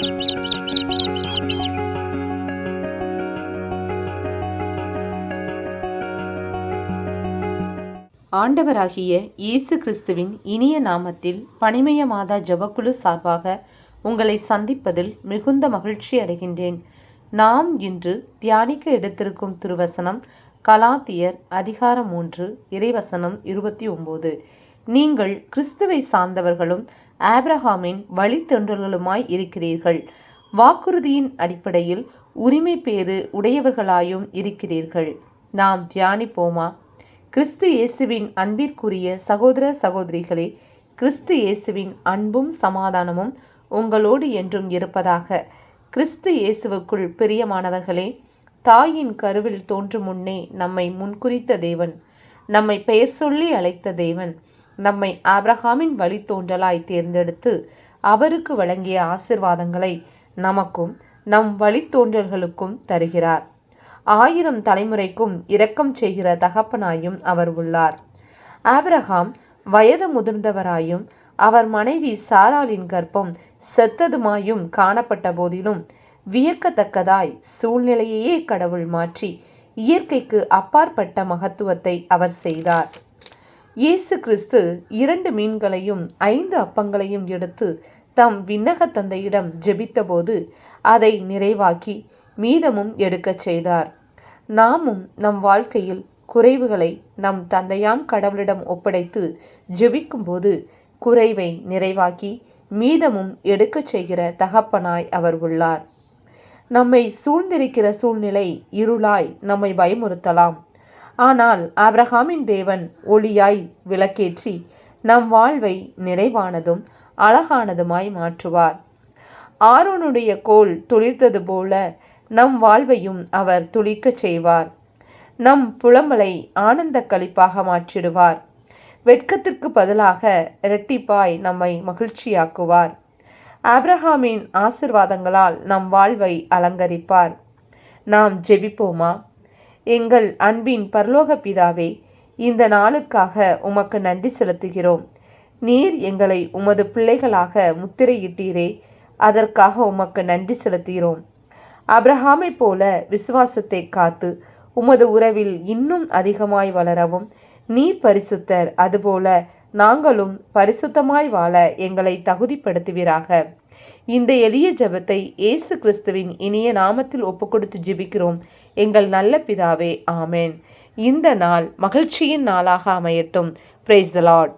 ஆண்டவராகிய இயேசு கிறிஸ்துவின் இனிய நாமத்தில் பனிமய மாதா ஜெபக்குழு சார்பாக உங்களை சந்திப்பதில் மிகுந்த மகிழ்ச்சி அடைகின்றேன். நாம் இன்று தியானிக்க எடுத்திருக்கும் திருவசனம் கலாத்தியர் அதிகாரம் 3 இறைவசனம் 29. நீங்கள் கிறிஸ்துவை சார்ந்தவர்களும் ஆபிரகாமின் வழித்தொண்டர்களுமாய் இருக்கிறீர்கள், வாக்குறுதியின் அடிப்படையில் உரிமை பேறு உடையவர்களாயும் இருக்கிறீர்கள். நாம் தியானிப்போமா? கிறிஸ்து இயேசுவின் அன்பிற்குரிய சகோதர சகோதரிகளே, கிறிஸ்து இயேசுவின் அன்பும் சமாதானமும் உங்களோடு என்றும் இருப்பதாக. கிறிஸ்து இயேசுவுக்குள் பிரியமானவர்களே, தாயின் கருவில் தோன்றும் முன்னே நம்மை முன்குறித்த தேவன், நம்மை பெயர் சொல்லி அழைத்த தேவன், நம்மை ஆபிரகாமின் வழித்தோன்றலாய் தேர்ந்தெடுத்து அவருக்கு வழங்கிய ஆசீர்வாதங்களை நமக்கும் நம் வழித்தோன்றல்களுக்கும் தருகிறார். 1000 தலைமுறைக்கும் இரக்கம் செய்கிற தகப்பனாயும் அவர் உள்ளார். ஆபிரகாம் வயது முதிர்ந்தவராயும் அவர் மனைவி சாராளின் கர்ப்பம் செத்ததுமாயும் காணப்பட்ட போதிலும் வியக்கத்தக்கதாய் சூழ்நிலையையே கடவுள் மாற்றி இயற்கைக்கு அப்பாற்பட்ட மகத்துவத்தை அவர் செய்தார். இயேசு கிறிஸ்து 2 மீன்களையும் 5 அப்பங்களையும் எடுத்து தம் விண்ணக தந்தையிடம் ஜெபித்தபோது அதை நிறைவாக்கி மீதமும் எடுக்கச் செய்தார். நாமும் நம் வாழ்க்கையில் குறைவுகளை நம் தந்தையாம் கடவுளிடம் ஒப்படைத்து ஜெபிக்கும்போது குறைவை நிறைவாக்கி மீதமும் எடுக்கச் செய்கிற தகப்பனாய் அவர் உள்ளார். நம்மை சூழ்ந்திருக்கிற சூழ்நிலை இருளாய் நம்மை பயமுறுத்தலாம். ஆனால் ஆபிரகாமின் தேவன் ஒளியாய் விளக்கேற்றி நம் வாழ்வை நிறைவானதும் அழகானதுமாய் மாற்றுவார். ஆரோனுடைய கோல் துளிர்த்தது போல நம் வாழ்வையும் அவர் துளிக்கச் செய்வார். நம் புலம்பலை ஆனந்த களிப்பாக மாற்றிடுவார். வெட்கத்திற்கு பதிலாக இரட்டிப்பாய் நம்மை மகிழ்ச்சியாக்குவார். ஆபிரகாமின் ஆசீர்வாதங்களால் நம் வாழ்வை அலங்கரிப்பார். நாம் ஜெபிப்போமா? எங்கள் அன்பின் பரலோக பிதாவே, இந்த நாளுக்காக உமக்கு நன்றி செலுத்துகிறோம். நீர் எங்களை உமது பிள்ளைகளாக முத்திரையிட்டீரே, அதற்காக உமக்கு நன்றி செலுத்துகிறோம். ஆபிரகாமை போல விசுவாசத்தை காத்து உமது உறவில் இன்னும் அதிகமாய் வளரவும் நீர் பரிசுத்தர், அதுபோல நாங்களும் பரிசுத்தமாய் வாழ எங்களை தகுதிப்படுத்துவீராக. இந்த எளிய ஜெபத்தை இயேசு கிறிஸ்துவின் இனிய நாமத்தில் ஒப்புக்கொடுத்து ஜெபிக்கிறோம் எங்கள் நல்ல பிதாவே, ஆமேன். இந்த நாள் மகிழ்ச்சியின் நாளாக அமையட்டும். Praise the Lord.